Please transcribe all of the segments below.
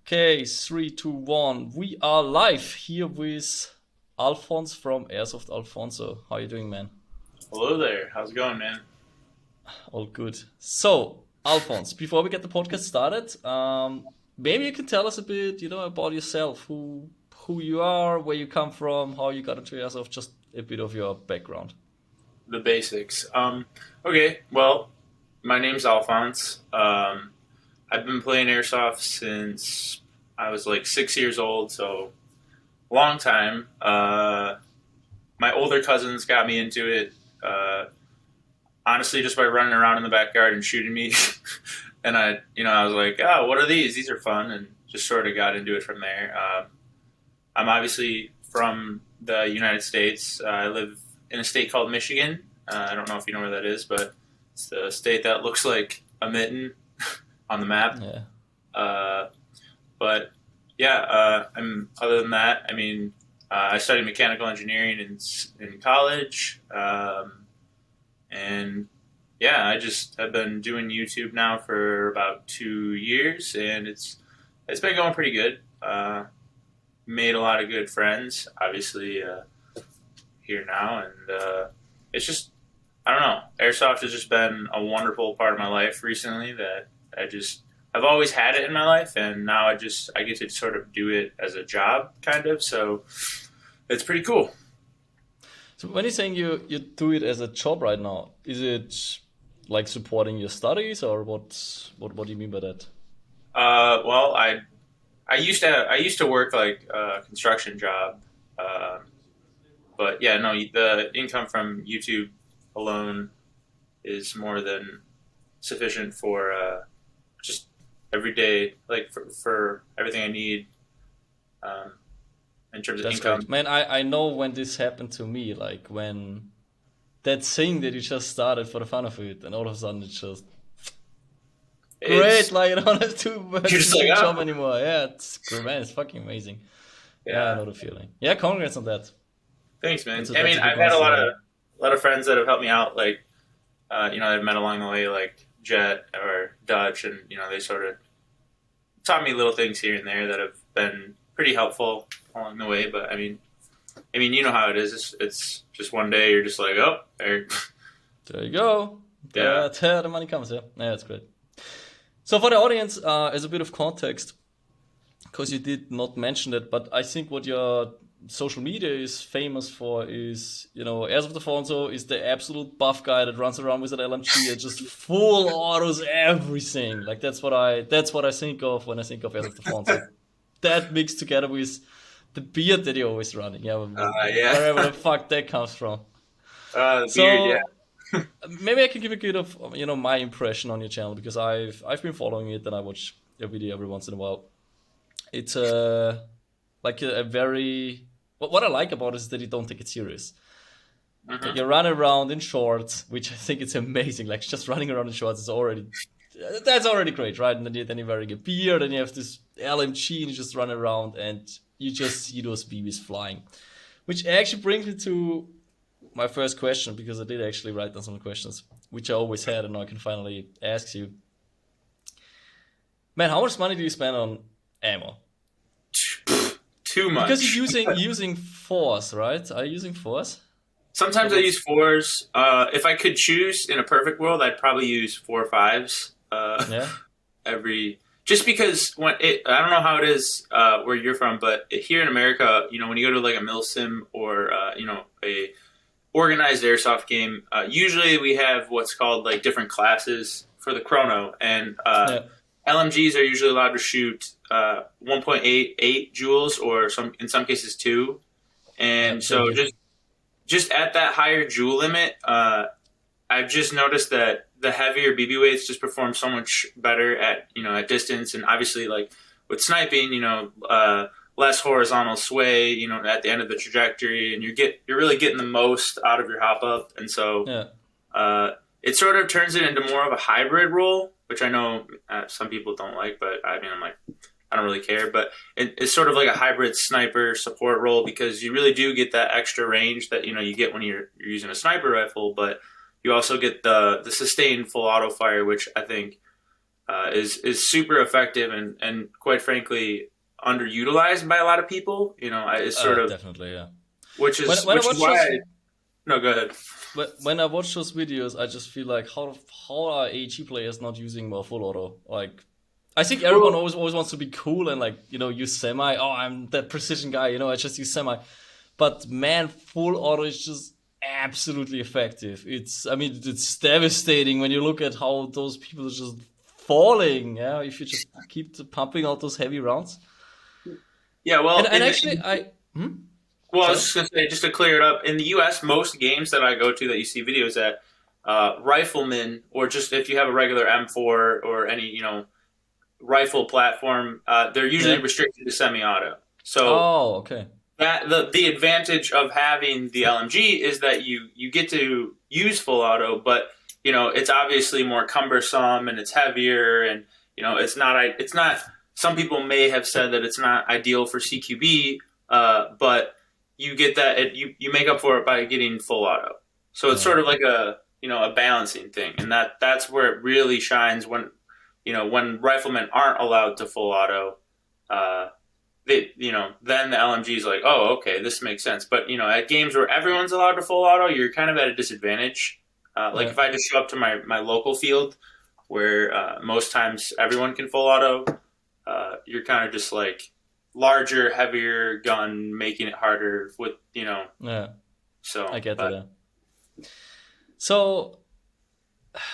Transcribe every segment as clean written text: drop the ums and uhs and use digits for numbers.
Okay, three, two, one. We are live here with Alphonse from Airsoft Alfonse. How you doing, man? Hello there. How's it going, man? All good. So, Alphonse, before we get the podcast started, maybe you can tell us a bit, about yourself, who you are, where you come from, how you got into Airsoft, just a bit of your background. The basics. Okay. Well, my name's Alphonse. I've been playing airsoft since I was like 6 years old, so long time. My older cousins got me into it. Honestly, just by running around in the backyard and shooting me, and I was like, oh, what are these? These are fun, and just sort of got into it from there. I'm obviously from the United States. I live in a state called Michigan. I don't know if you know where that is, but it's the state that looks like a mitten on the map. Yeah. Uh, but yeah, other than that, I studied mechanical engineering in college, and yeah, I just have been doing YouTube now for about 2 years, and it's been going pretty good. Made a lot of good friends, obviously, here now, and it's just, I don't know. Airsoft has just been a wonderful part of my life recently that I've always had it in my life, and now I get to sort of do it as a job, kind of. So it's pretty cool. So when you're saying you do it as a job right now, is it like supporting your studies, or what do you mean by that? Well, I used to work like a construction job, but yeah, no, the income from YouTube alone is more than sufficient for just every day, like for everything I need in terms of That's income. great. Man, I know when this happened to me, like when that thing that you just started for the fun of it, and all of a sudden it's just great, It's like you don't have to work You're a just like, full job oh, anymore. Yeah, it's great, man. It's fucking amazing. Yeah, I yeah. know the feeling. Yeah, congrats on that. Thanks, man. That's a big I've had milestone. a lot of friends that have helped me out, like I've met along the way, like Jet or Dutch, and they sort of taught me little things here and there that have been pretty helpful along the way. But you know how it is. It's just one day you're just like, oh, there, There you go. yeah. There the money comes. Yeah, yeah, that's great. So for the audience, as a bit of context, because you did not mention it, but I think what your social media is famous for is, Airsoft Alfonso is the absolute buff guy that runs around with an LMG and just full autos everything. Like that's what I think of when I think of Airsoft Alfonso. That mixed together with the beard that you're always running. Yeah, Yeah. wherever the fuck that comes from. The beard, yeah. So maybe I can give a bit of my impression on your channel because I've been following it and I watch your video every once in a while. It's like a very what I like about it is that you don't take it serious. Like Hmm. you run around in shorts, which I think it's amazing. Like just running around in shorts is already that's already great, right? And then you're wearing a beard and you have this LMG and you just run around and you just see those BBs flying. Which actually brings me to my first question because I did actually write down some questions, which I always had, and now I can finally ask you. Man, how much money do you spend on ammo? Too Because much. you're using force, right? Are you using force? Sometimes I use What's fours. If I could choose in a perfect world, I'd probably use 4 or 5s. yeah? Every just because I don't know how it is where you're from, but here in America, when you go to like a mil sim or a organized airsoft game, usually we have what's called like different classes for the chrono, and Yeah. LMGs are usually allowed to shoot 1.88 joules or in some cases 2, Yeah, and same so here. just at that higher joule limit, I've just noticed that the heavier BB weights just perform so much better at distance, and obviously like with sniping, less horizontal sway, at the end of the trajectory, and you're really getting the most out of your hop up, and so Yeah. uh, it sort of turns it into more of a hybrid role, which I know some people don't like, but I'm like, I don't really care. But it's sort of like a hybrid sniper support role because you really do get that extra range that you get when you're using a sniper rifle, but you also get the sustained full auto fire, which I think is super effective and quite frankly underutilized by a lot of people. It's sort of Definitely, yeah. which is When I which is watch why. those, No, go ahead. when I watch those videos, I just feel like how are AG players not using more full auto? Like, I think everyone always wants to be cool and like use semi. Oh, I'm that precision guy. I just use semi. But man, full auto is just absolutely effective. It's devastating when you look at how those people are just falling. Yeah, if you just keep pumping out those heavy rounds. Yeah, well, And actually, I. Well, I was just going to say, just to clear it up, in the U.S., most games that I go to that you see videos at, riflemen, or just if you have a regular M4 or any, rifle platform, they're usually restricted to semi-auto. So Okay. that the advantage of having the LMG is that you get to use full auto, but it's obviously more cumbersome and it's heavier, and it's not. Some people may have said that it's not ideal for CQB, but you get that you make up for it by getting full auto. So it's sort of like a balancing thing, and that's where it really shines when when riflemen aren't allowed to full auto. Then the LMG is like, oh, okay, this makes sense. But at games where everyone's allowed to full auto, you're kind of at a disadvantage. If I just show up to my local field where most times everyone can full auto, you're kind of just like larger, heavier gun, making it harder with Yeah. So I get that. Yeah. So,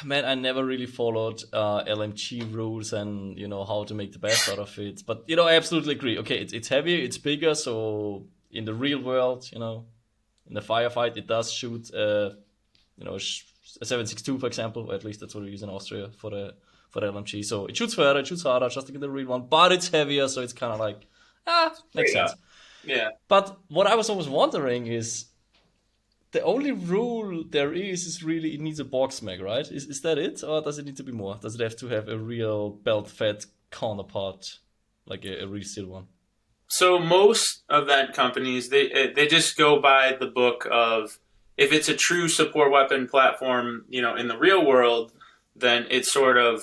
man, I never really followed LMG rules and how to make the best out of it. But I absolutely agree. Okay, it's heavier, it's bigger. So in the real world, in the firefight, it does shoot a 7.62, for example. Or at least that's what we use in Austria for the LMG. So it shoots further, it shoots harder, just like in the real one. But it's heavier, so it's kind of like makes sense. Yeah. But what I was always wondering is, the only rule there is really it needs a box mag, right? Is that it? Or does it need to be more? Does it have to have a real belt-fed counterpart, like a real steel one? So most event companies, they just go by the book of, if it's a true support weapon platform, in the real world, then it's sort of,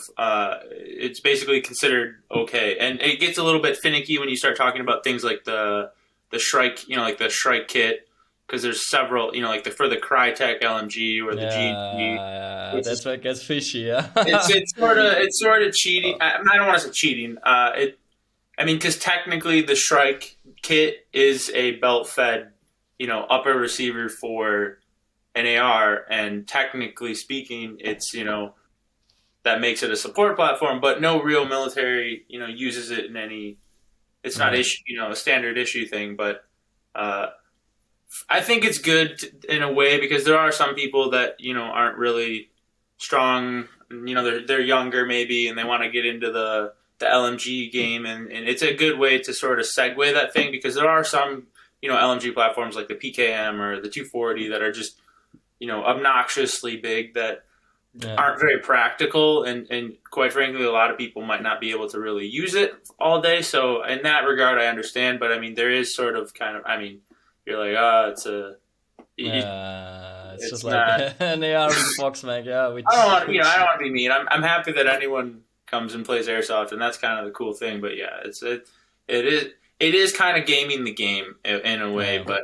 it's basically considered okay. And it gets a little bit finicky when you start talking about things like the Shrike, like the Shrike kit, because there's several, like for the Crytek LMG or the GG. That's where it gets fishy, yeah. it's sort of cheating. I don't want to say cheating. Because technically the Shrike kit is a belt-fed, upper receiver for an AR, and technically speaking, it's that makes it a support platform. But no real military, uses it in any. It's not issue, a standard issue thing, but. I think it's good in a way, because there are some people that aren't really strong. They're younger maybe, and they want to get into the LMG game, and it's a good way to sort of segue that thing, because there are some LMG platforms like the PKM or the 240 that are just obnoxiously big that aren't very practical, and quite frankly, a lot of people might not be able to really use it all day. So in that regard, I understand, but there is sort of kind of you're like, it's just not, like an AR with a box mag, yeah. I don't want to be mean. I'm happy that anyone comes and plays Airsoft, and that's kind of the cool thing. But yeah, it is kind of gaming the game in a way, but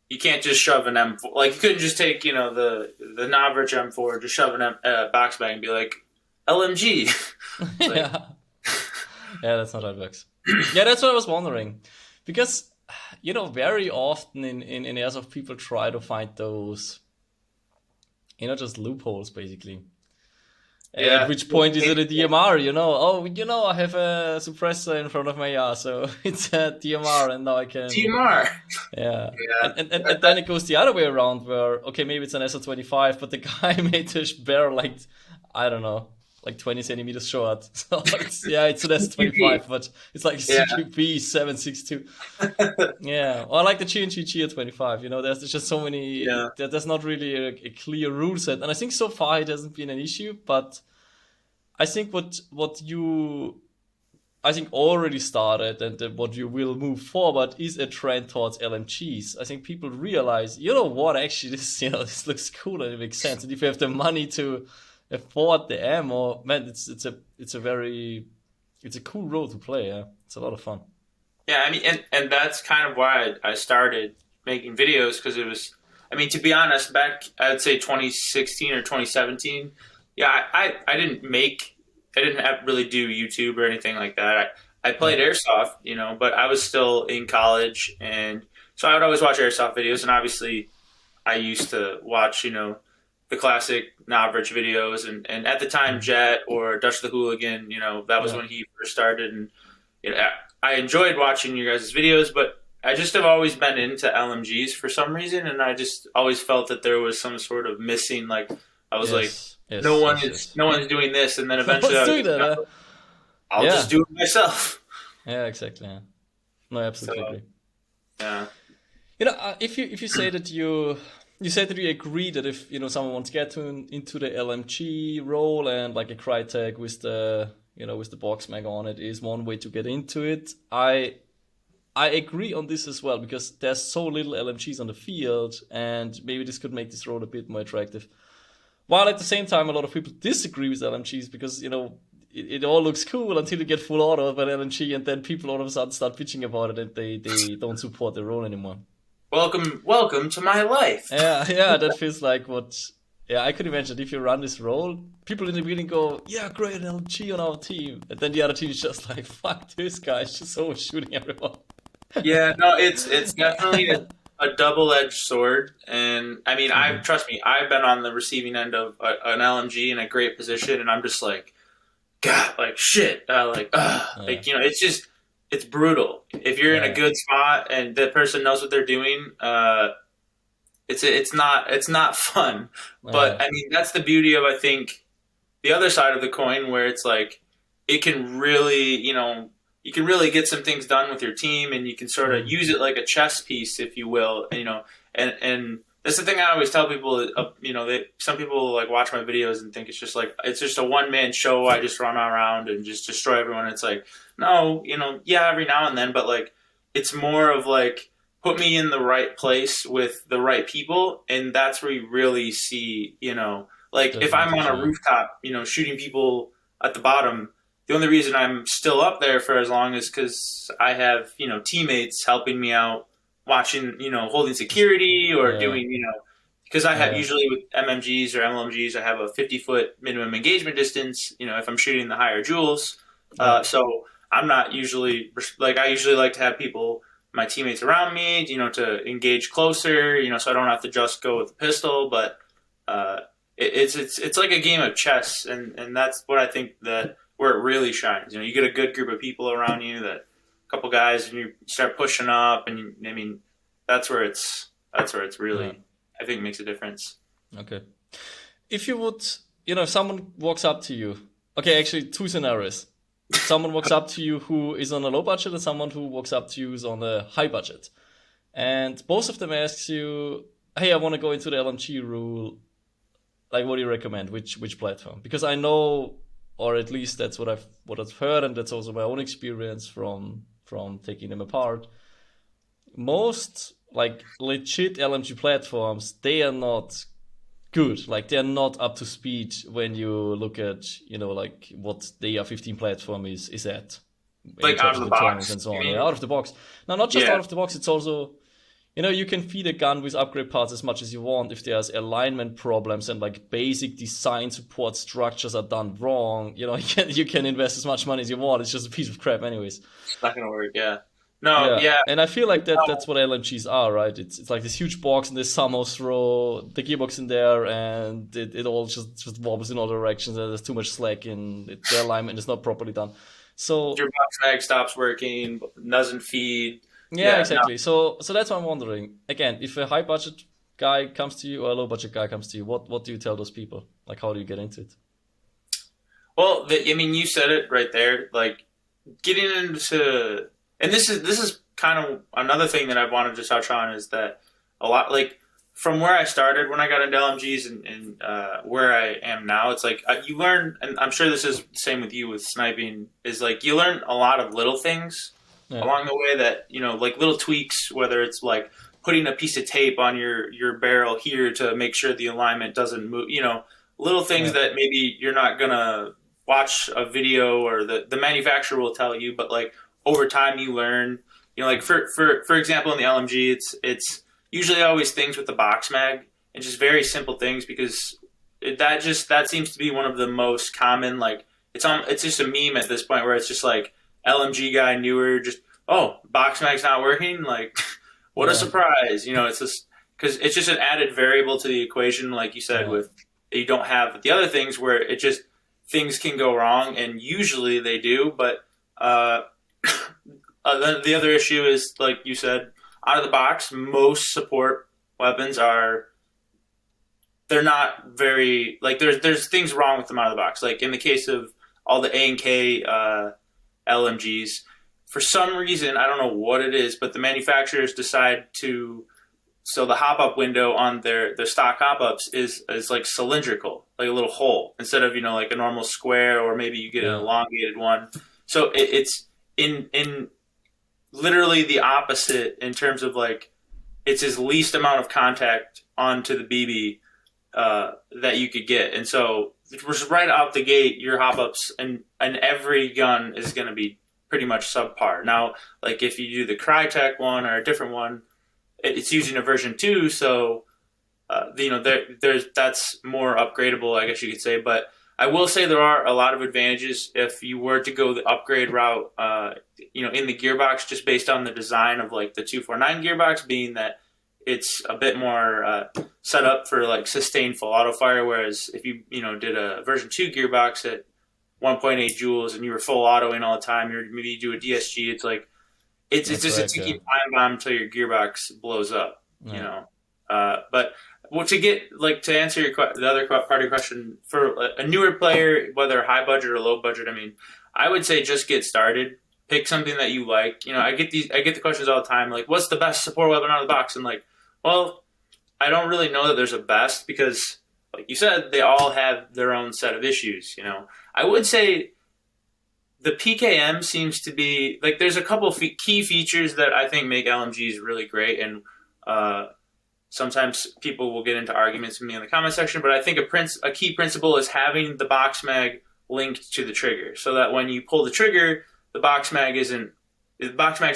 you can't just shove an M4. Like, you couldn't just take the average M4, just shove a box bag and be like, LMG. Yeah, that's not how it works. Yeah, that's what I was wondering, because. Very often in Airsoft, people try to find those, just loopholes, basically. Yeah. At which point is it a DMR, Oh, I have a suppressor in front of my AR, so it's a DMR, and now I can... DMR! Yeah. And then it goes the other way around, where, okay, maybe it's an SR25, but the guy made the barrel, like, I don't know, like 20 centimeters short. So it's an S25, but it's like CQB 762. Yeah. Or like the G&G GR25, there's just so many, there's not really a clear rule set. And I think so far it hasn't been an issue, but I think what you, already started, and what you will move forward is a trend towards LMGs. I think people realize, actually this looks cool and it makes sense. And if you have the money to afford the ammo, man, it's a cool role to play. Yeah, it's a lot of fun. Yeah, I mean, and that's kind of why I started making videos, because it was, I mean, to be honest, back I'd say 2016 or 2017, yeah, I didn't really do YouTube or anything like that. I played Airsoft, you know, but I was still in college, and so I would always watch Airsoft videos, and obviously I used to watch, you know, the classic Novrich videos, and at the time Jet or Dutch the Hooligan, you know, that was when he first started, and you know, I enjoyed watching your guys' videos, but I just have always been into LMGs for some reason, and I just always felt that there was some sort of missing. Like I was no one's doing this, and then eventually I'll just do it myself. Yeah, exactly. Yeah. No, absolutely agree. Yeah. You know, if you say that you said that you agree that if, you know, someone wants to get into the LMG role, and like a Crytek with the, you know, with the box mag on it is one way to get into it. I agree on this as well, because there's so little LMGs on the field, and maybe this could make this role a bit more attractive. While at the same time, a lot of people disagree with LMGs because, you know, it all looks cool until you get full auto by LMG, and then people all of a sudden start bitching about it, and they don't support the role anymore. Welcome to my life. Yeah, that feels like what. Yeah, I could imagine if you run this role, people in the beginning go, "Yeah, great LMG on our team," and then the other team is just like, "Fuck this guy, he's just always shooting everyone." Yeah, no, it's definitely a double-edged sword, and I mean, trust me, I've been on the receiving end of an LMG in a great position, and I'm just like, God, like shit, like you know, it's brutal. If you're in a good spot and the person knows what they're doing, it's not fun. But I mean, that's the beauty of, I think, the other side of the coin, where it's like it can really, you know, you can really get some things done with your team, and you can sort of use it like a chess piece, if you will, you know. And that's the thing I always tell people. You know, some people like watch my videos and think it's just a one-man show. I just run around and just destroy everyone. It's like, no, you know, yeah, every now and then, but like it's more of like, put me in the right place with the right people, and that's where you really see, you know, like if I'm on a rooftop, you know, shooting people at the bottom, the only reason I'm still up there for as long is because I have, you know, teammates helping me out, watching, you know, holding security or doing, you know, because I have usually with MMGs or LMGs, I have a 50-foot minimum engagement distance, you know, if I'm shooting the higher joules. So I'm not usually, like, I usually like to have people, my teammates around me, you know, to engage closer, you know, so I don't have to just go with the pistol. But it's like a game of chess, and that's what I think that where it really shines. You know, you get a good group of people around you, that couple guys, and you start pushing up, and I mean, that's where it's really, I think, makes a difference. Okay. If you would, you know, if someone walks up to you, okay, actually two scenarios. Someone walks up to you who is on a low budget, and someone who walks up to you who's on a high budget. And both of them asks you, hey, I want to go into the LMG rule. Like, what do you recommend? Which platform? Because I know, or at least that's what I've heard, and that's also my own experience from taking them apart. Most like legit LMG platforms, they are not good. Like, they're not up to speed when you look at, you know, like what the AR-15 platform is at. Like out of the box and so on. Yeah, out of the box. Now, not just out of the box, it's also, you know, you can feed a gun with upgrade parts as much as you want. If there's alignment problems and like basic design support structures are done wrong, you know, you can invest as much money as you want. It's just a piece of crap anyways. It's not gonna work, No, And I feel like that's what LMGs are, right? It's like this huge box, and there's somehow throw the gearbox in there, and it all just wobbles in all directions, and there's too much slack in it. The alignment is not properly done. So your box mag stops working, doesn't feed. Yeah, exactly. No. So that's what I'm wondering. Again, if a high budget guy comes to you or a low budget guy comes to you, what do you tell those people? Like, how do you get into it? Well, I mean, you said it right there. Like, getting into, and this is kind of another thing that I wanted to touch on, is that a lot, like, from where I started when I got into LMGs and where I am now, it's like you learn, and I'm sure this is the same with you with sniping, is like you learn a lot of little things along the way that, you know, like little tweaks, whether it's like putting a piece of tape on your barrel here to make sure the alignment doesn't move, you know, little things that maybe you're not gonna watch a video or the manufacturer will tell you, but like over time you learn. You know, like for example, in the LMG, it's usually always things with the box mag and just very simple things because that seems to be one of the most common. Like it's just a meme at this point where it's just like LMG guy newer, just box mag's not working. Like what a surprise, you know. It's just because it's just an added variable to the equation, like you said, with you don't have the other things where it just things can go wrong, and usually they do. But the other issue is, like you said, out of the box, most support weapons they're not very, like, there's things wrong with them out of the box. Like in the case of all the A and K LMGs, for some reason, I don't know what it is, but the manufacturers decide so the hop-up window on their stock hop-ups is like cylindrical, like a little hole, instead of, you know, like a normal square, or maybe you get an elongated one. So it's in literally the opposite in terms of, like, it's his least amount of contact onto the BB that you could get. And so right out the gate, your hop-ups and every gun is going to be pretty much subpar. Now, like if you do the Crytek one or a different one, it's using a version 2, so you know, that's more upgradable, I guess you could say. But I will say there are a lot of advantages if you were to go the upgrade route, you know, in the gearbox, just based on the design of like the 249 gearbox, being that it's a bit more set up for like sustained full auto fire. Whereas if you did a version 2 gearbox at 1.8 joules and you were full autoing all the time, or maybe you do a DSG, it's like it's just a ticking time bomb until your gearbox blows up. You know, but. Well, to answer the other part of your question, for a newer player, whether high budget or low budget, I mean, I would say just get started. Pick something that you like. You know, I get the questions all the time, like, what's the best support weapon out of the box? And like, well, I don't really know that there's a best, because, like you said, they all have their own set of issues. You know, I would say the PKM seems to be like, there's a couple key features that I think make LMGs really great, and sometimes people will get into arguments with me in the comment section, but I think a key principle is having the box mag linked to the trigger, so that when you pull the trigger, the box mag's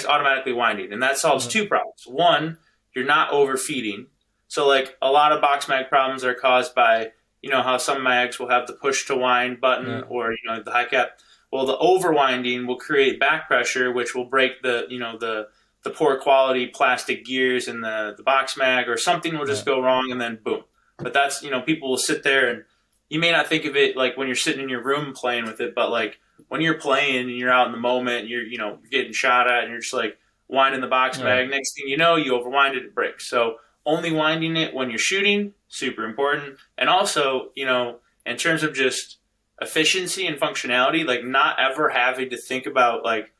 automatically winding, and that solves two problems. One, you're not overfeeding. So like a lot of box mag problems are caused by, you know, how some mags will have the push to wind button or, you know, the high cap. Well, the overwinding will create back pressure, which will break the poor quality plastic gears in the box mag, or something will just go wrong, and then boom. But that's, you know, people will sit there, and you may not think of it like when you're sitting in your room playing with it, but like when you're playing and you're out in the moment, you're getting shot at, and you're just like winding the box mag. Next thing you know, you overwind it breaks. So only winding it when you're shooting, super important. And also, you know, in terms of just efficiency and functionality, like not ever having to think about like,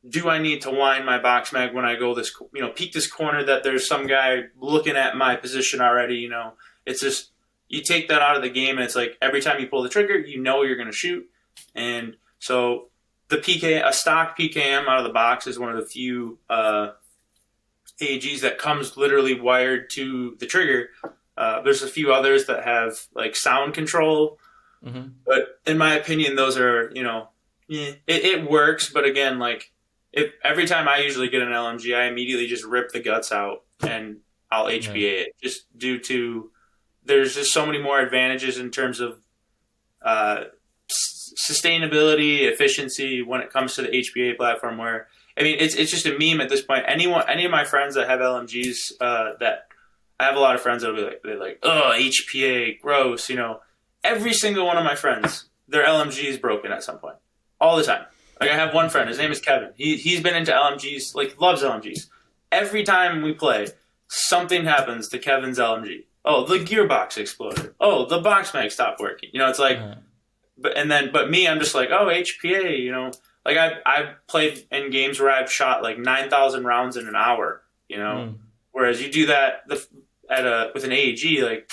do I need to wind my box mag when I go this, you know, peek this corner that there's some guy looking at my position already, you know. It's just, you take that out of the game, and it's like every time you pull the trigger, you know you're going to shoot. And so a stock PKM out of the box is one of the few AEGs that comes literally wired to the trigger. There's a few others that have like sound control, but in my opinion, those are, you know, it works. But again, like, if every time I usually get an LMG, I immediately just rip the guts out and I'll HPA it, just due to there's just so many more advantages in terms of sustainability, efficiency when it comes to the HPA platform. Where, I mean, it's just a meme at this point. Any of my friends that have LMGs, that I have a lot of friends that will be like, they're like, oh, HPA, gross, you know. Every single one of my friends, their LMG is broken at some point, all the time. Like I have one friend, his name is Kevin. He's been into LMGs, like loves LMGs. Every time we play, something happens to Kevin's LMG. Oh, the gearbox exploded. Oh, the box mag stopped working. You know, it's like, but me, I'm just like, oh, HPA. You know, like I've played in games where I've shot like 9,000 rounds in an hour. You know, whereas you do that with an AEG, like,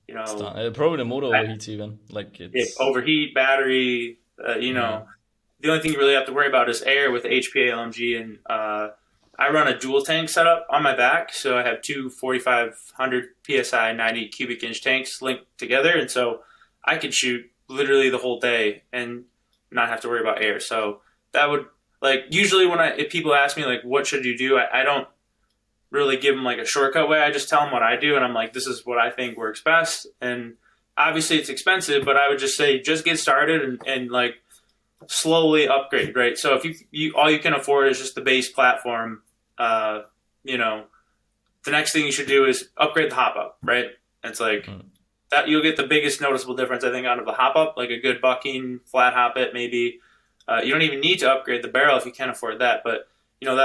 you know, probably the motor overheats even. Like it's overheat, battery. You know. The only thing you really have to worry about is air with the HPA LMG, and I run a dual tank setup on my back, so I have two 4,500 psi 90 cubic inch tanks linked together, and so I could shoot literally the whole day and not have to worry about air. So that would, like, usually if people ask me like what should you do, I don't really give them like a shortcut way. I just tell them what I do, and I'm like, this is what I think works best. And obviously it's expensive, but I would just say just get started and like slowly upgrade, right? So if you all you can afford is just the base platform, you know, the next thing you should do is upgrade the hop up, right? It's like that you'll get the biggest noticeable difference, I think, out of the hop up, like a good bucking flat hop it maybe. You don't even need to upgrade the barrel if you can't afford that, but you know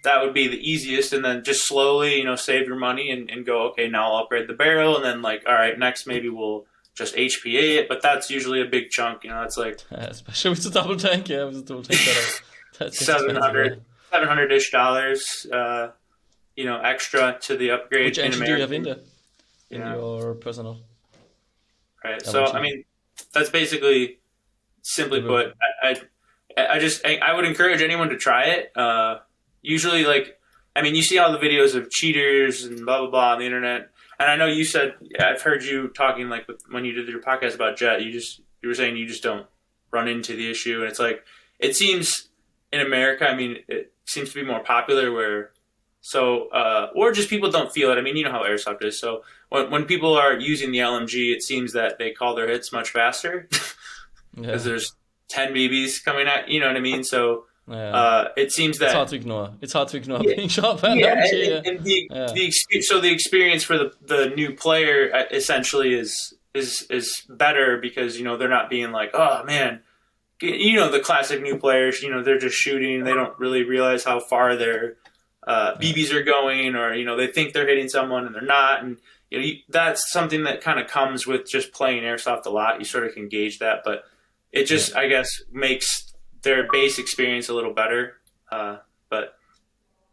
that would be the easiest, and then just slowly, you know, save your money and go, okay, now I'll upgrade the barrel, and then like, all right, next maybe we'll just HPA it, but that's usually a big chunk, you know, that's like... especially with the double tank, yeah, with the double tank setup. That's $700-ish dollars, you know, extra to the upgrade. Which engine do you have in there? In Yeah. your personal? Right, so, I mean, that's basically, simply put, I would encourage anyone to try it. Usually, like, I mean, you see all the videos of cheaters and blah, blah, blah on the internet. And I know you said, I've heard you talking, like, when you did your podcast about Jet, you were saying you just don't run into the issue. And it's like, it seems in America, I mean, it seems to be more popular where, so, or just people don't feel it. I mean, you know how Airsoft is. So when people are using the LMG, it seems that they call their hits much faster because there's 10 BBs coming at, you know what I mean? So, it seems that it's hard to ignore being shot by so the experience for the new player essentially is better because, you know, they're not being like, oh man, you know, the classic new players, you know, they're just shooting, they don't really realize how far their BBs are going, or, you know, they think they're hitting someone and they're not, and you know, that's something that kind of comes with just playing Airsoft a lot. You sort of can gauge that, but it just I guess makes their base experience a little better. But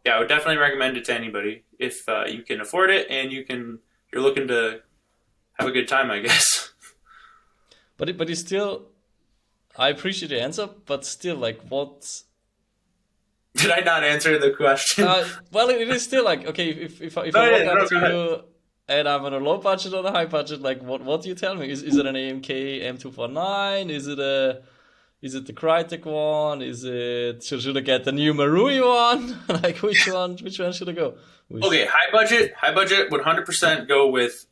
yeah, I would definitely recommend it to anybody if you can afford it and you're looking to have a good time, I guess. But it's still, I appreciate the answer, but still, like, what? Did I not answer the question? Well, it is still like, okay, if I walk up to you and I'm on a low budget or a high budget, like, what do you tell me? Is it an AMK M249? Is it the Crytek one? Should I get the new Marui one? Like, which one should I go with? Okay, high budget would 100% go with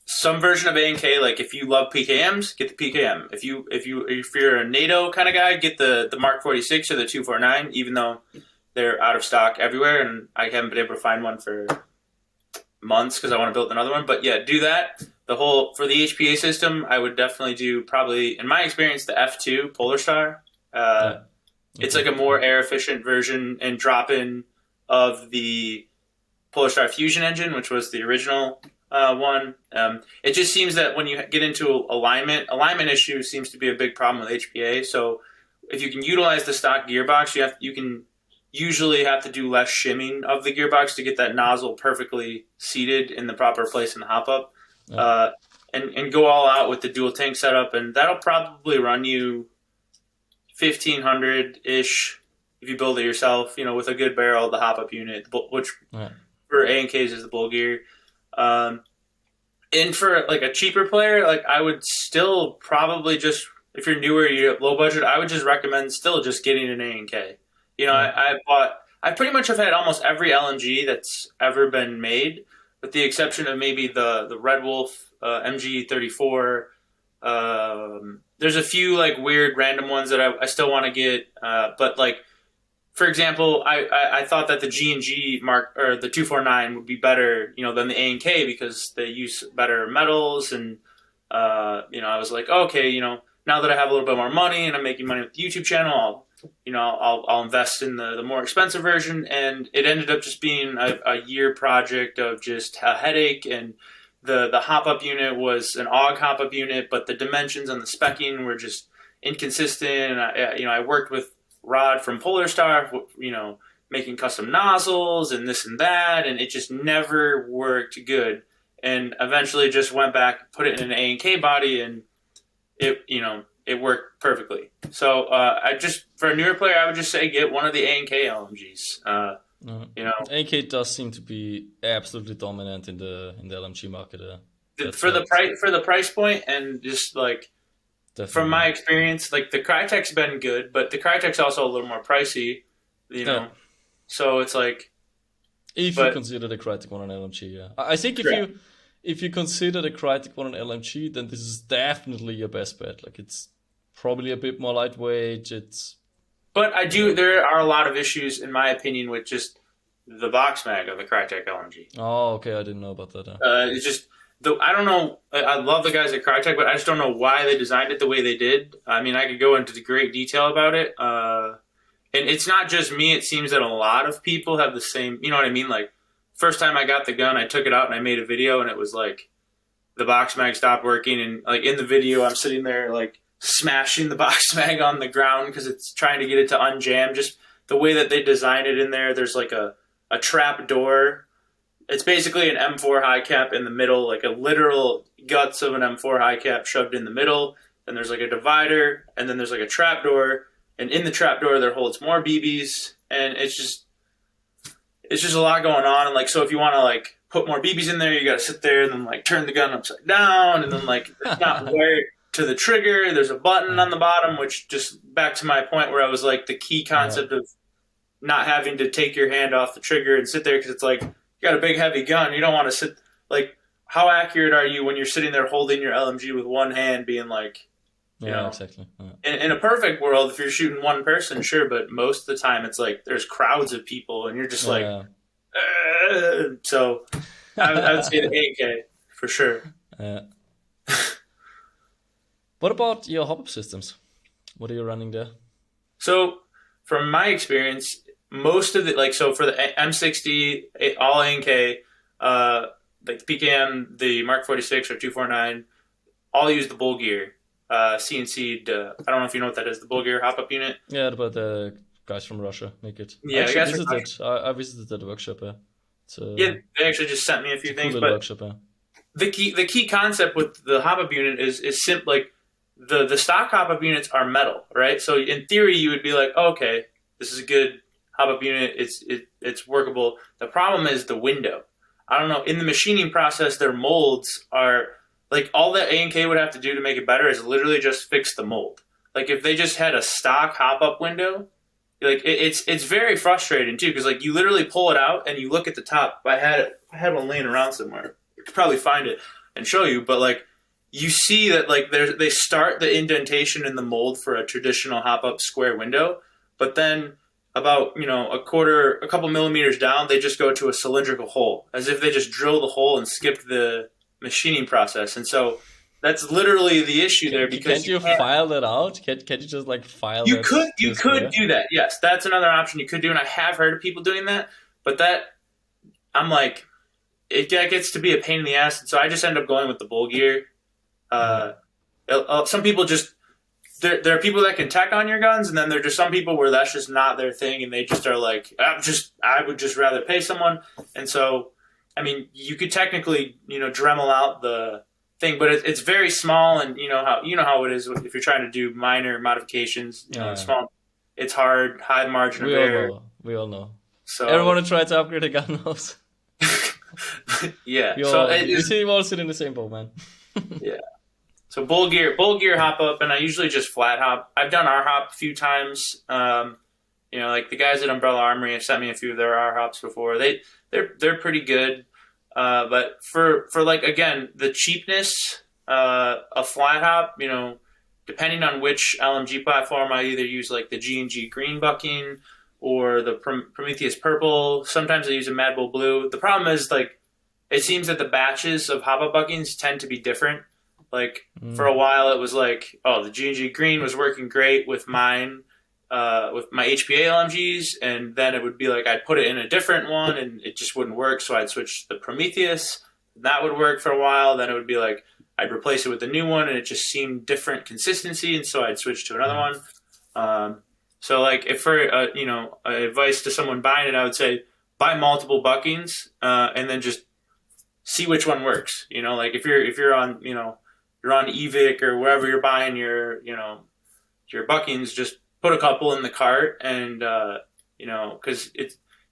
some version of A&K. Like, if you love PKMs, get the PKM. If you're a NATO kind of guy, get the Mark 46 or the 249, even though they're out of stock everywhere, and I haven't been able to find one for months because I want to build another one. But yeah, do that. For the HPA system, I would definitely do, probably, in my experience, the F2 Polar Star. It's like a more air efficient version and drop in of the Polar Star Fusion engine, which was the original one. It just seems that when you get into alignment issue seems to be a big problem with HPA. So if you can utilize the stock gearbox, you can usually have to do less shimming of the gearbox to get that nozzle perfectly seated in the proper place in the hop up. And go all out with the dual tank setup, and that'll probably run you $1,500-ish if you build it yourself, you know, with a good barrel, the hop up unit, which for A&Ks is the bull gear. And for like a cheaper player, like, I would still probably just, if you're newer, you're low budget, I would just recommend still just getting an A&K. You know, I pretty much have had almost every LMG that's ever been made, with the exception of maybe the Red Wolf MG34. There's a few like weird random ones that I still want to get, but like, for example, I thought that the G&G Mark, or the 249 would be better, you know, than the A&K because they use better metals, and you know, I was like, okay, you know, now that I have a little bit more money and I'm making money with the YouTube channel, I'll invest in the more expensive version. And it ended up just being a year project of just a headache. And the hop up unit was an AUG hop up unit, but the dimensions and the specking were just inconsistent. And I worked with Rod from Polar Star, you know, making custom nozzles and this and that, and it just never worked good. And eventually just went back, put it in an A&K body, and it, you know, it worked perfectly. So I just for a newer player, I would just say get one of the A&K LMGs. You know, AK does seem to be absolutely dominant in the LMG market. for the price point and just like from my experience, like the Crytek's been good, but the Crytek's also a little more pricey. You know, so it's like if you consider the Crytek one on LMG, yeah, I think if you consider the Crytek one on LMG, then this is definitely your best bet. Like it's probably a bit more lightweight. But there are a lot of issues, in my opinion, with just the box mag of the Crytek LMG. Oh, okay, I didn't know about that. It's just, I don't know, I love the guys at Crytek, but I just don't know why they designed it the way they did. I mean, I could go into great detail about it. And it's not just me, it seems that a lot of people have the same, you know what I mean? Like, first time I got the gun, I took it out and I made a video, and it was like, the box mag stopped working, and like in the video, I'm sitting there like, smashing the box mag on the ground because it's trying to get it to unjam. Just the way that they designed it in there, there's like a trap door. It's basically an M4 high cap in the middle, like a literal guts of an M4 high cap shoved in the middle. Then there's like a divider, and then there's like a trap door, and in the trap door there holds more BBs, and it's just a lot going on. And like, so if you want to like put more BBs in there, you got to sit there and then like turn the gun upside down, and then like it's not wired to the trigger. There's a button on the bottom, which just back to my point where I was like the key concept of not having to take your hand off the trigger and sit there, because it's like you got a big heavy gun. You don't want to sit like, how accurate are you when you're sitting there holding your LMG with one hand, being like, you know, exactly. In a perfect world, if you're shooting one person, sure, but most of the time it's like there's crowds of people and you're just like, so I would say the AK for sure. What about your hop-up systems? What are you running there? So, from my experience, most of the, like, so for the M60, all A&K, like the PKM, the Mark 46 or 249, all use the bull gear, CNC'd, I don't know if you know what that is, the bull gear hop-up unit. Yeah, but the guys from Russia make it. Yeah, I visited that workshop. Yeah, they actually just sent me a few things, cool but workshop, the key concept with the hop-up unit is simple, like, the stock hop-up units are metal, right? So in theory, you would be like, oh, okay, this is a good hop-up unit. It's workable. The problem is the window. I don't know. In the machining process, their molds are like, all that A&K would have to do to make it better is literally just fix the mold. Like if they just had a stock hop-up window, like it's very frustrating too, because like you literally pull it out and you look at the top. I had one laying around somewhere. You could probably find it and show you, but like, you see that like they start the indentation in the mold for a traditional hop-up square window, but then about, you know, a couple millimeters down, they just go to a cylindrical hole, as if they just drilled the hole and skipped the machining process. And so that's literally the issue there, because can't you file that out? Can't you just like file? You could do that. Yes, that's another option you could do, and I have heard of people doing that. But that, I'm like, it gets to be a pain in the ass, and so I just end up going with the bull gear. Some people just, there are people that can tech on your guns, and then there are just some people where that's just not their thing, and they just are like, I would just rather pay someone. And so, I mean, you could technically, you know, Dremel out the thing, but it's very small, and you know how it is if you're trying to do minor modifications. You know, small, it's hard, high margin of error. We all know. So everyone who tried to upgrade a gun knows. Yeah. We see you all sit in the same boat, man. Yeah. So bull gear hop up, and I usually just flat hop. I've done R hop a few times. You know, like the guys at Umbrella Armory have sent me a few of their R hops before. They're pretty good. But for like, again, the cheapness, a flat hop, you know, depending on which LMG platform, I either use like the G&G green bucking or the Prometheus purple. Sometimes I use a Mad Bull blue. The problem is, like, it seems that the batches of hop-up buckings tend to be different. Like, for a while it was like, oh, the G&G green was working great with mine, with my HPA LMGs, and then it would be like I'd put it in a different one and it just wouldn't work, so I'd switch to the Prometheus. That would work for a while. Then it would be like I'd replace it with a new one, and it just seemed different consistency, and so I'd switch to another one. So, like, if for you know, advice to someone buying it, I would say buy multiple buckings, and then just see which one works. You know, like if you're on, you know, you're on Evic or wherever you're buying your buckings, just put a couple in the cart, and because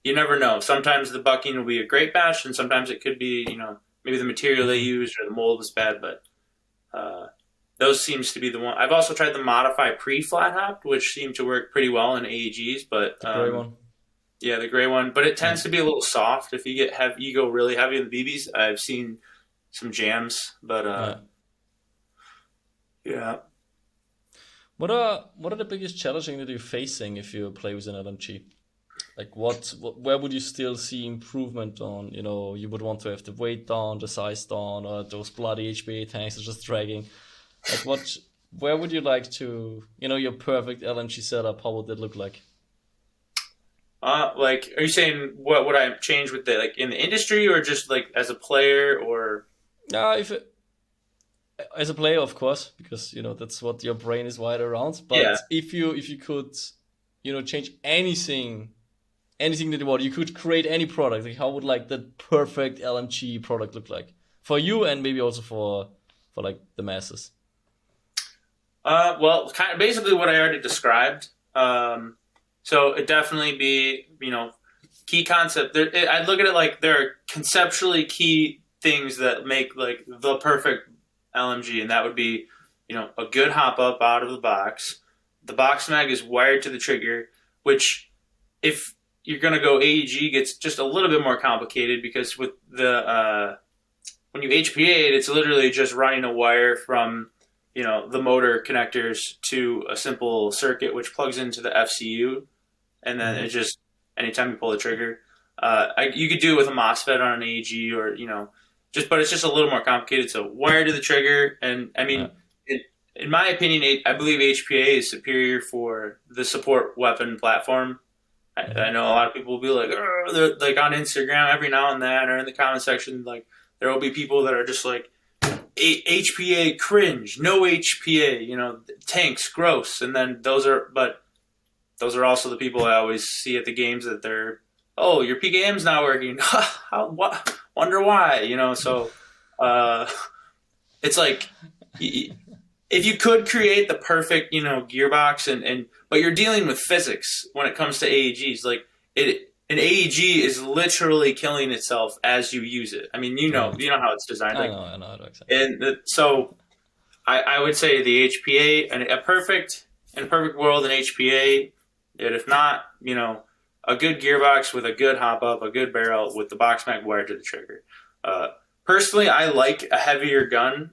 you never know. Sometimes the bucking will be a great batch, and sometimes it could be maybe the material they used or the mold was bad, but those seems to be the one. I've also tried the Modify pre-flat hopped, which seemed to work pretty well in AEGs, but The gray one. yeah, the gray one. But it tends to be a little soft if you go really heavy in the BBs. I've seen some jams, but yeah. What are the biggest challenges that you're facing if you play with an LMG? Like where would you still see improvement on? You would want to have the weight down, the size down, or those bloody HPA tanks are just dragging. Like where would you like to, your perfect LMG setup? How would that look like? Are you saying what would I change with in the industry, or just like as a player, or? As a player, of course, because that's what your brain is wired around. But if you could, change anything that you want, you could create any product. Like, how would the perfect LMG product look like for you, and maybe also for the masses? Well, kind of basically what I already described. So it definitely be key concept. I'd look at it like there are conceptually key things that make the perfect LMG, and that would be a good hop up out of the box. The box mag is wired to the trigger, which if you're going to go AEG gets just a little bit more complicated, because with the when you HPA it, it's literally just running a wire from the motor connectors to a simple circuit which plugs into the FCU, and then it just anytime you pull the trigger, you could do it with a MOSFET on an AEG, or but it's just a little more complicated. So wire to the trigger, and I mean, in my opinion, I believe HPA is superior for the support weapon platform. I know a lot of people will be like, they're like on Instagram every now and then, or in the comment section, there will be people that are just like, HPA cringe, no HPA, tanks gross, and then those are also the people I always see at the games that they're, oh, your PKM's not working. What? Wonder why? So it's like, if you could create the perfect, gearbox, but you're dealing with physics when it comes to AEGs. An AEG is literally killing itself as you use it. I mean, you know how it's designed. I know exactly. And so I would say the HPA, and in a perfect world, an HPA, and if not, a good gearbox with a good hop up, a good barrel with the box mag wired to the trigger. Personally, I like a heavier gun.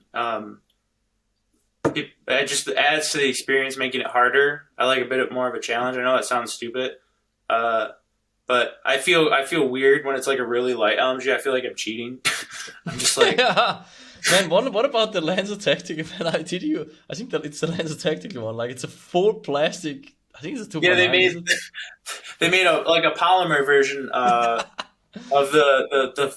It just adds to the experience, making it harder. I like a bit more of a challenge. I know that sounds stupid, but I feel weird when it's like a really light LMG. I feel like I'm cheating. I'm just like, man. What about the Lancer Tactical? Man, I think that it's the Lancer Tactical one. Like, it's a full plastic. I think it's a 2.9. Yeah, they made a polymer version of the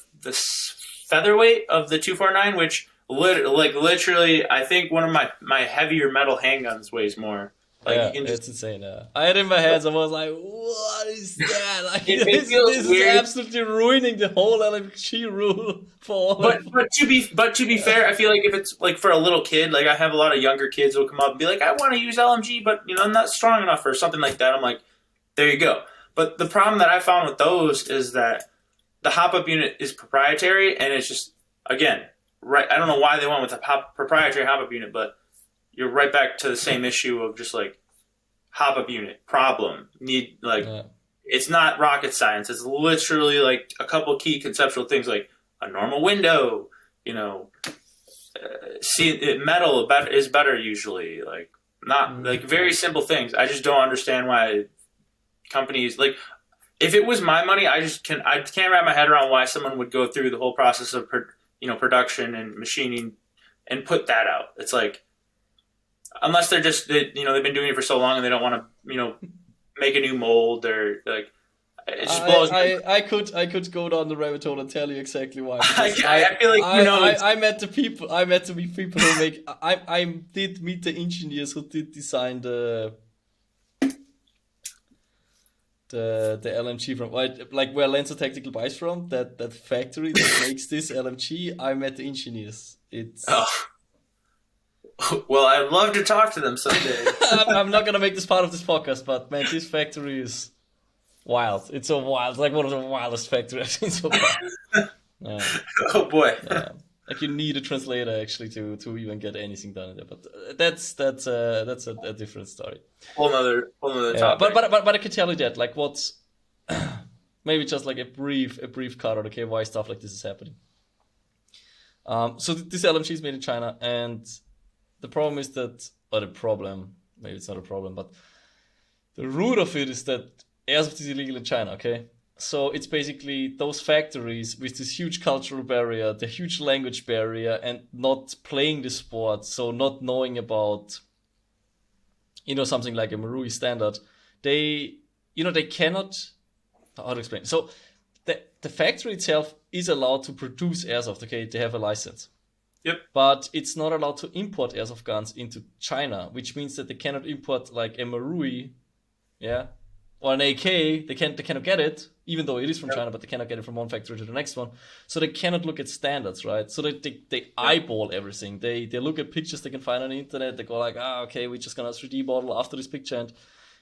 featherweight of the 249, which literally, I think one of my heavier metal handguns weighs more. It's insane. I had it in my head, so I was like, "What is that?" Like, this is absolutely ruining the whole LMG rule for all. But to be fair, I feel like if it's for a little kid, I have a lot of younger kids who will come up and be like, "I want to use LMG, but I'm not strong enough," or something like that. I'm like, there you go. But the problem that I found with those is that the hop up unit is proprietary, and it's just, again, right. I don't know why they went with a proprietary hop up unit, but you're right back to the same issue of just hop up unit problem. It's not rocket science. It's literally a couple key conceptual things, like a normal window. Metal is better usually. Very simple things. I just don't understand why companies if it was my money, I can't wrap my head around why someone would go through the whole process of production and machining and put that out. It's unless they've been doing it for so long and they don't want to make a new mold, or it just blows. I could go down the rabbit hole and tell you exactly why. I feel like I met the people who make. I did meet the engineers who did design the LMG from where Lancer Tactical buys from, that factory that makes this LMG. I met the engineers. It's Well, I'd love to talk to them someday. I'm not gonna make this part of this podcast, but man, this factory is wild. It's so wild. It's like one of the wildest factories I've seen so far. Oh boy. Like you need a translator actually to even get anything done in there. But that's a different story. Whole nother topic. But I can tell you that like what's maybe just like a brief cut on okay why stuff like this is happening. So this LMG is made in China, and the problem is that, or the problem, maybe it's not a problem, but the root of it is that airsoft is illegal in China, okay? So it's basically those factories with this huge cultural barrier, the huge language barrier, and not playing the sport, so not knowing about, something like a Marui standard, they cannot, how to explain? So the factory itself is allowed to produce airsoft, okay? They have a license. Yep. But it's not allowed to import airsoft guns into China, which means that they cannot import like a Marui, yeah, or an AK. They cannot get it, even though it is from China, but they cannot get it from one factory to the next one. So they cannot look at standards, right? So they eyeball everything. They look at pictures they can find on the internet. They go like, okay, we're just gonna 3D model after this picture,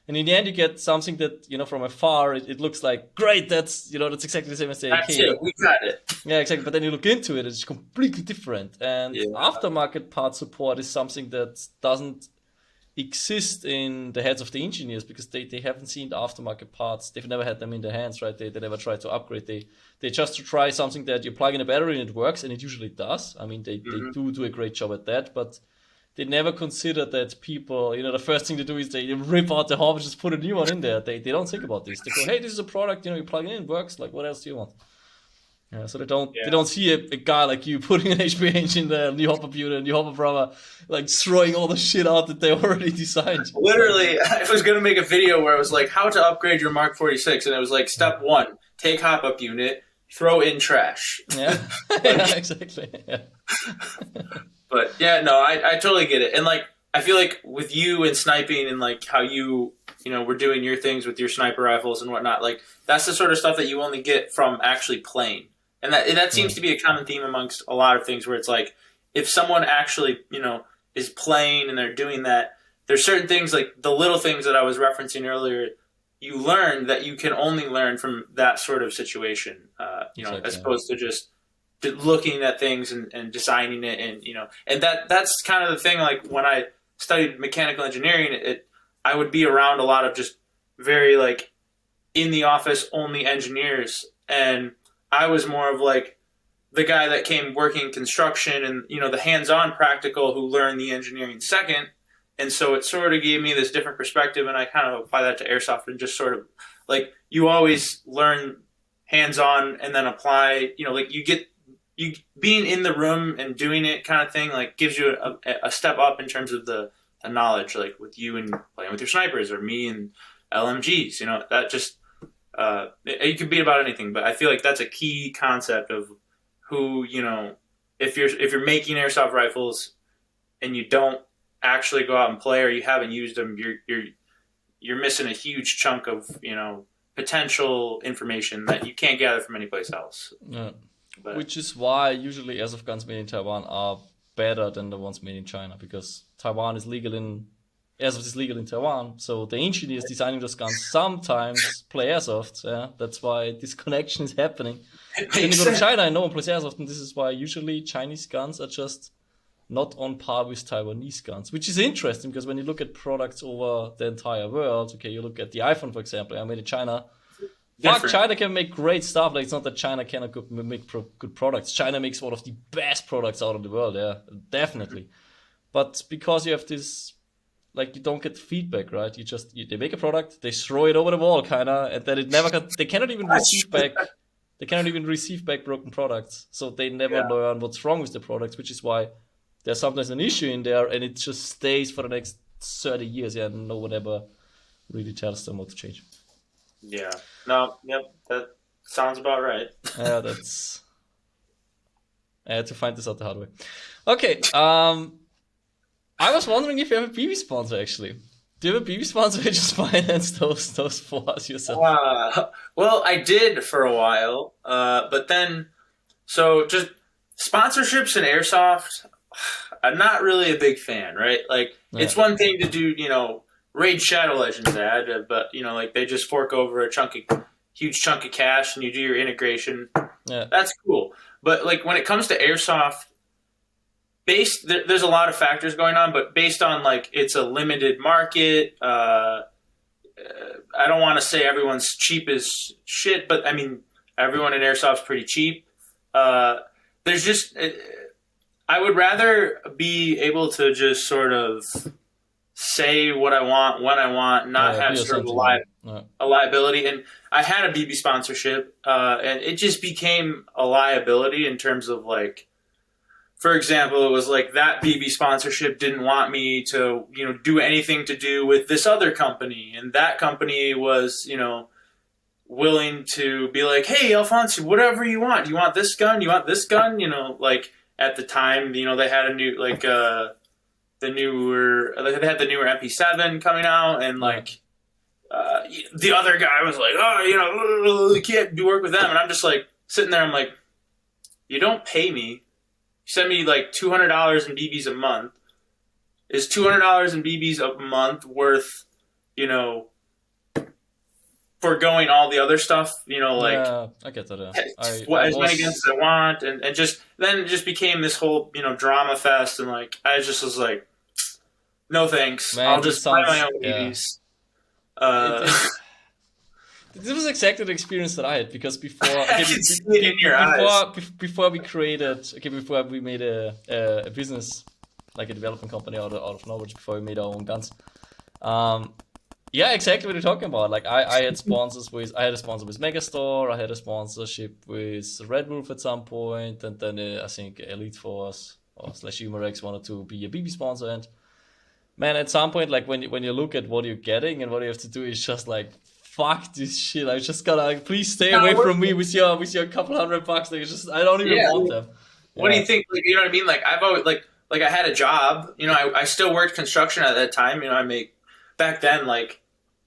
and in the end you get something that from afar it looks like great. That's exactly the same as the AK. That's it. We got it. Yeah, exactly. But then you look into it, it's completely different. And aftermarket part support is something that doesn't exist in the heads of the engineers because they haven't seen the aftermarket parts. They've never had them in their hands, right? They never tried to upgrade. They just try something that you plug in a battery and it works, and it usually does. I mean, they do a great job at that, but they never consider that people, the first thing they do is they rip out the hob and just put a new one in there. They don't think about this. They go, hey, this is a product, you plug it in, it works. Like, what else do you want? Yeah, so they don't see a guy like you putting an HP engine there, a new hopper unit, a new hopper rubber, like throwing all the shit out that they already designed. Literally, I was going to make a video where it was like how to upgrade your Mark 46, and it was like step 1, take hop up unit, throw in trash. Yeah, yeah, exactly. Yeah. But yeah, no, I totally get it. And like, I feel like with you and sniping and like how you were doing your things with your sniper rifles and whatnot, like that's the sort of stuff that you only get from actually playing. And that seems to be a common theme amongst a lot of things where it's like, if someone actually, is playing and they're doing that, there's certain things like the little things that I was referencing earlier, you learn that you can only learn from that sort of situation, exactly. As opposed to just looking at things and designing it. And that's kind of the thing. Like when I studied mechanical engineering, I would be around a lot of just very like in the office only engineers, and I was more of like the guy that came working construction and, the hands-on practical who learned the engineering second. And so it sort of gave me this different perspective, and I kind of apply that to airsoft and just sort of like you always learn hands-on and then apply, like you being in the room and doing it kind of thing, like gives you a step up in terms of the knowledge, like with you and playing with your snipers or me and LMGs, that just, it could be about anything, but I feel like that's a key concept of who, if you're making airsoft rifles and you don't actually go out and play or you haven't used them, you're missing a huge chunk of, potential information that you can't gather from anyplace else. Yeah. But, which is why usually airsoft guns made in Taiwan are better than the ones made in China, because Taiwan is legal in airsoft is legal in Taiwan, so the engineers designing those guns sometimes play airsoft. Yeah, that's why this connection is happening. Then you go to China and no one plays airsoft, and this is why usually Chinese guns are just not on par with Taiwanese guns, which is interesting because when you look at products over the entire world, okay, you look at the iPhone, for example, I made in China. Fuck, China can make great stuff. Like, it's not that China cannot make good products. China makes one of the best products out of the world, yeah, definitely. But because you have this, like, you don't get feedback, right? They make a product, they throw it over the wall, kinda, and then they cannot even receive back. They cannot even receive back broken products, so they never learn what's wrong with the products, which is why there's sometimes an issue in there, and it just stays for the next 30 years, yeah, and no one ever really tells them what to change. Yeah. No, yep, that sounds about right. Yeah, I had to find this out the hard way. Okay, I was wondering if you have a PV sponsor, actually. Do you have a PV sponsor or you just finance those for us yourself? Well, I did for a while, but then, so just sponsorships in Airsoft, I'm not really a big fan, right? Like, it's one thing to do, Raid Shadow Legends ad, but, like, they just fork over a huge chunk of cash and you do your integration. Yeah. That's cool. But, like, when it comes to Airsoft, there's a lot of factors going on, but based on, like, it's a limited market, I don't want to say everyone's cheap as shit, but, I mean, everyone in Airsoft's pretty cheap. There's just... I would rather be able to just sort of say what I want, when I want, not have sort of a liability. And I had a BB sponsorship, and it just became a liability in terms of, like, for example, it was like that BB sponsorship didn't want me to, do anything to do with this other company. And that company was, willing to be like, hey, Alphonse, whatever you want. Do you want this gun? You want this gun? Like at the time, they had a new, like, they had the newer MP7 coming out, and like the other guy was like, oh, you can't do work with them. And I'm just like sitting there, I'm like, you don't pay me. You send me like $200 in BBs a month. Is $200 in BBs a month worth, foregoing all the other stuff, like, yeah, I get that. As many guns as I want, and then it just became this whole, drama fest, and like, I just was like, no thanks, Man, I'll just buy my own BBs. This was exactly the experience that I had, because before I can see it in your eyes. Before we made a business, like a development company out of Norwich, before we made our own guns. Yeah, exactly what you're talking about. Like I had a sponsor with Megastore, I had a sponsorship with Red Wolf at some point, and then I think Elite Force or /Humorex wanted to be a BB sponsor. And man, at some point, like when you look at what you're getting and what you have to do, it's just like, fuck this shit. I just gotta, like, please stay away from me with your couple $100. Like, I don't even want them. What do you think? Like, you know what I mean? Like, I've always like I had a job. I still worked construction at that time. I make back then like,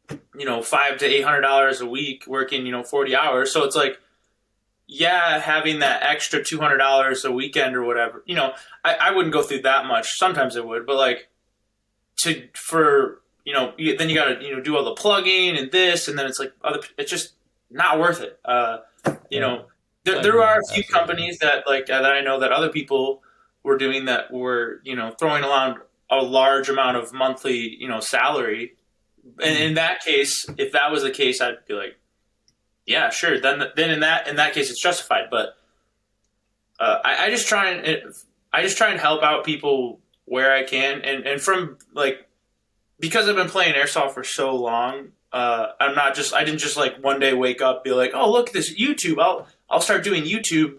$500 to $800 a week working 40 hours. So it's like, yeah, having that extra $200 a weekend or whatever. I wouldn't go through that much. Sometimes I would, but like then you got to do all the plugging and this, and then it's like it's just not worth it. There are a few companies that I know that other people were doing that were throwing around a large amount of monthly salary, and in that case, if that was the case, I'd be like, yeah, sure. Then in that case, it's justified. But I just try and help out people where I can, and from like, because I've been playing Airsoft for so long, I didn't just like one day wake up, be like, oh, look at this YouTube. I'll start doing YouTube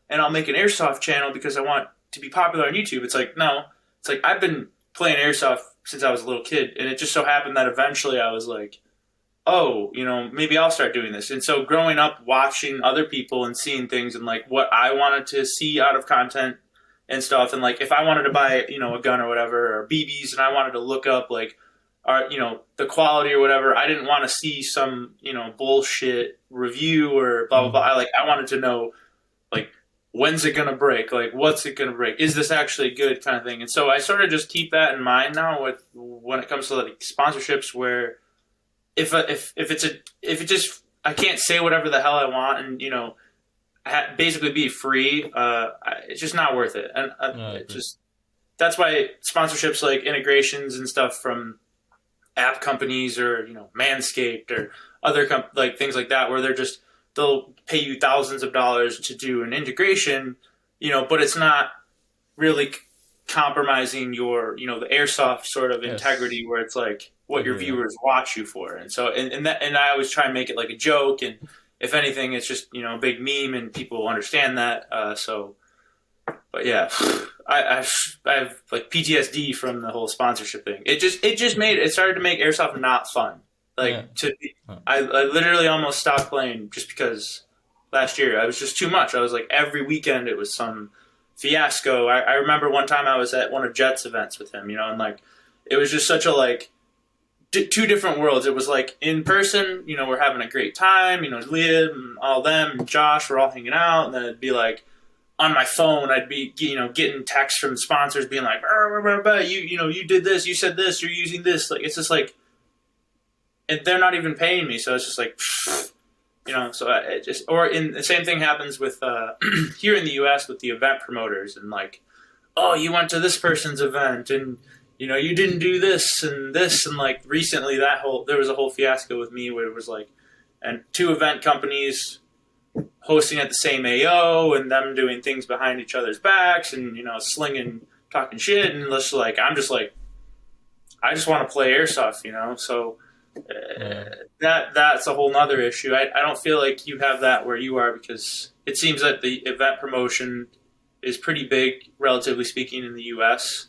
and I'll make an Airsoft channel because I want to be popular on YouTube. It's like, no, it's like, I've been playing Airsoft since I was a little kid. And it just so happened that eventually I was like, oh, maybe I'll start doing this. And so growing up, watching other people and seeing things and like what I wanted to see out of content and stuff. And like, if I wanted to buy, a gun or whatever, or BBs, and I wanted to look up like, the quality or whatever, I didn't want to see some, bullshit review or blah, blah, blah. I wanted to know, like, when's it going to break? Like, what's it going to break? Is this actually good, kind of thing? And so I sort of just keep that in mind now when it comes to like sponsorships, where if I can't say whatever the hell I want and, basically be free, it's just not worth it. And that's why sponsorships like integrations and stuff from app companies or Manscaped or other things like that, where they'll pay you thousands of dollars to do an integration, but it's not really compromising your the Airsoft sort of integrity, where it's like what your viewers watch you for. And so and I always try and make it like a joke, and if anything it's just a big meme and people understand that. But yeah, I have like PTSD from the whole sponsorship thing. It started to make Airsoft not fun. I literally almost stopped playing just because last year I was just too much. I was like, every weekend it was some fiasco. I remember one time I was at one of Jet's events with him, and like it was just such a like two different worlds. It was like in person, we're having a great time, Liam and all them and Josh were all hanging out, and then it'd be like on my phone, I'd be, getting texts from sponsors being like, you did this, you said this, you're using this. Like, it's just like, and they're not even paying me. So it's just like, so it just, or in the same thing happens with, here in the US with the event promoters and like, oh, you went to this person's event and, you didn't do this. And like recently there was a whole fiasco with me where it was like, and 2 event companies hosting at the same AO and them doing things behind each other's backs and, slinging, talking shit. And just like, I'm just like, I just want to play Airsoft, so that's a whole nother issue. I don't feel like you have that where you are because it seems that the event promotion is pretty big, relatively speaking, in the US.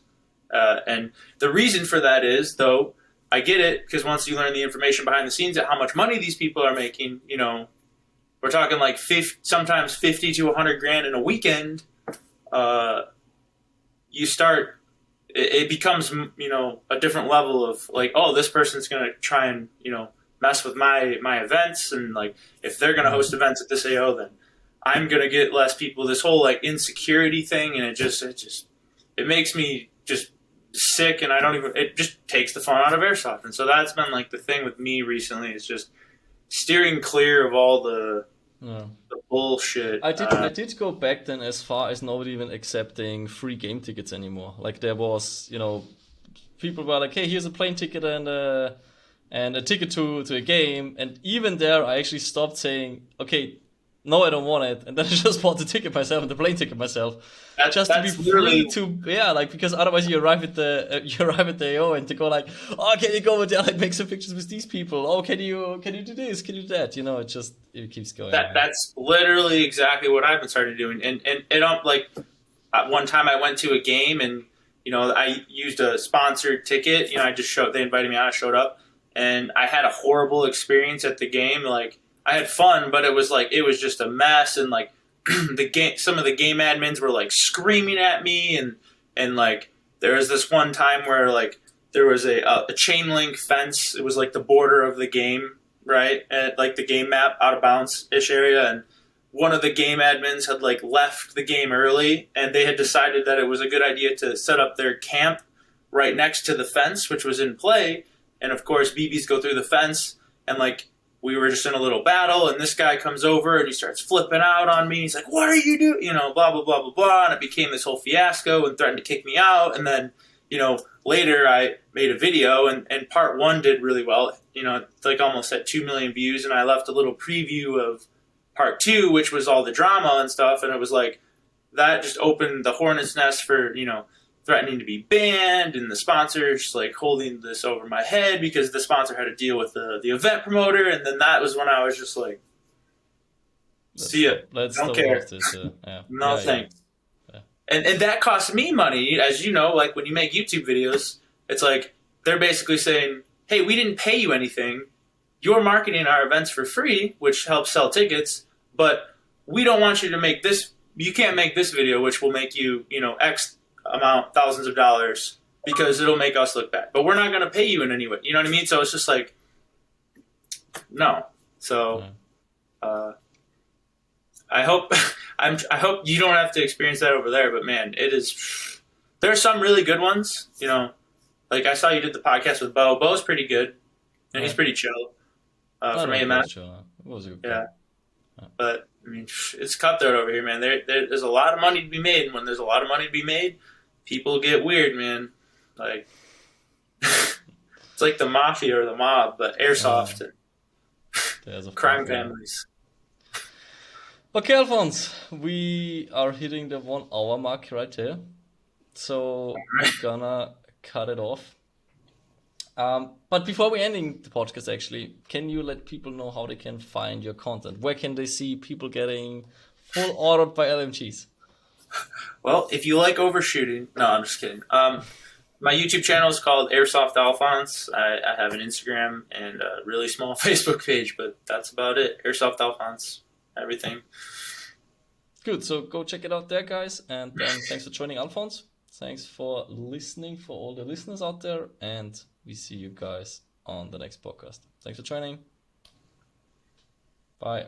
And the reason for that is, though, I get it because once you learn the information behind the scenes at how much money these people are making, we're talking like sometimes 50 to 100 grand in a weekend. You start, it becomes, a different level of like, oh, this person's going to try and, mess with my events. And like, if they're going to host events at this AO, then I'm going to get less people, this whole like insecurity thing. And it makes me just sick. And it just takes the fun out of Airsoft. And so that's been like the thing with me recently is just steering clear of all the bullshit. I did go back then as far as nobody even accepting free game tickets anymore. Like there was, people were like, hey, here's a plane ticket and a ticket to a game. And even there, I actually stopped saying, okay, no, I don't want it. And then I just bought the ticket myself and the plane ticket myself. Just to be free to, because otherwise you arrive at the AO and to go like, oh, can you go over there, like make some pictures with these people? Oh, can you do this? Can you do that? It keeps going. That's literally exactly what I've been starting doing. And like at one time I went to a game and, I used a sponsored ticket. They invited me out, I showed up and I had a horrible experience at the game. Like I had fun, but it was just a mess. And like, some of the game admins were like screaming at me and like there was this one time where like there was a chain link fence. It was like the border of the game, right? At like the game map out of bounds ish area. And one of the game admins had like left the game early and they had decided that it was a good idea to set up their camp right next to the fence, which was in play. And of course BBs go through the fence and like, we were just in a little battle, and this guy comes over, and he starts flipping out on me. He's like, what are you doing? Blah, blah, blah, blah, blah. And it became this whole fiasco and threatened to kick me out. And then, later I made a video, and part 1 did really well. It's like almost at 2 million views, and I left a little preview of part 2, which was all the drama and stuff. And it was like, that just opened the hornet's nest for, threatening to be banned and the sponsors like holding this over my head because the sponsor had to deal with the event promoter. And then that was when I was just like, see ya. Don't care. No thanks. Yeah. And that cost me money. As you know, like when you make YouTube videos, it's like they're basically saying, hey, we didn't pay you anything. You're marketing our events for free, which helps sell tickets, but we don't want you to make this. You can't make this video, which will make you, X amount, thousands of dollars, because it'll make us look bad. But we're not going to pay you in any way. You know what I mean? So it's just like, no. So I hope you don't have to experience that over there. But man, it is. There are some really good ones. Like I saw you did the podcast with Bo. Bo's pretty good, and he's pretty chill. From AMS. It was a good point. But I mean, it's cutthroat over here, man. There's a lot of money to be made, and when there's a lot of money to be made, people get weird, man. Like it's like the mafia or the mob, but Airsoft and crime families. Okay, Alphonse, we are hitting the 1 hour mark right there, so we're gonna cut it off. But before we're ending the podcast, actually, can you let people know how they can find your content? Where can they see people getting full ordered by LMGs? Well, if you like overshooting, no, I'm just kidding. My YouTube channel is called Airsoft Alfonse. I have an Instagram and a really small Facebook page, but that's about it. Airsoft Alfonse, everything. Good, so go check it out there, guys. And thanks for joining, Alphonse. Thanks for listening, for all the listeners out there. And we see you guys on the next podcast. Thanks for joining. Bye.